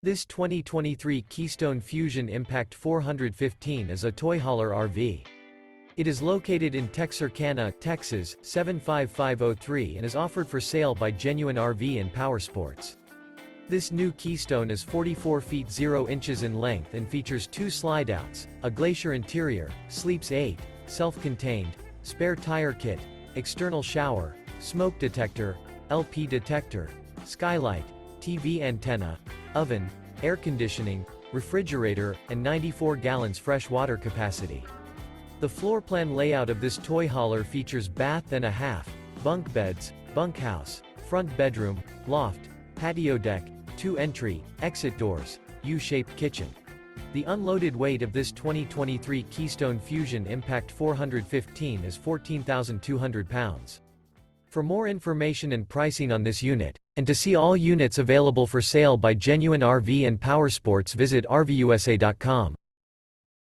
This 2023 Keystone Fuzion Impact 415 is a toy hauler RV. It is located in Texarkana, Texas, 75503 and is offered for sale by Genuine RV Powersports. This new Keystone is 44 feet 0 inches in length and features 2 slideouts, a Glacier interior, sleeps 8, self-contained, spare tire kit, external shower, smoke detector, LP detector, skylight, TV antenna, oven, air conditioning, refrigerator, and 94 gallons fresh water capacity. The floor plan layout of this toy hauler features bath and a half, bunk beds, bunkhouse, front bedroom, loft, patio deck, 2 entry, exit doors, U-shaped kitchen. The unloaded weight of this 2023 Keystone Fuzion Impact 415 is 14,200 pounds. For more information and pricing on this unit, and to see all units available for sale by Genuine RV Powersports, visit RVUSA.com.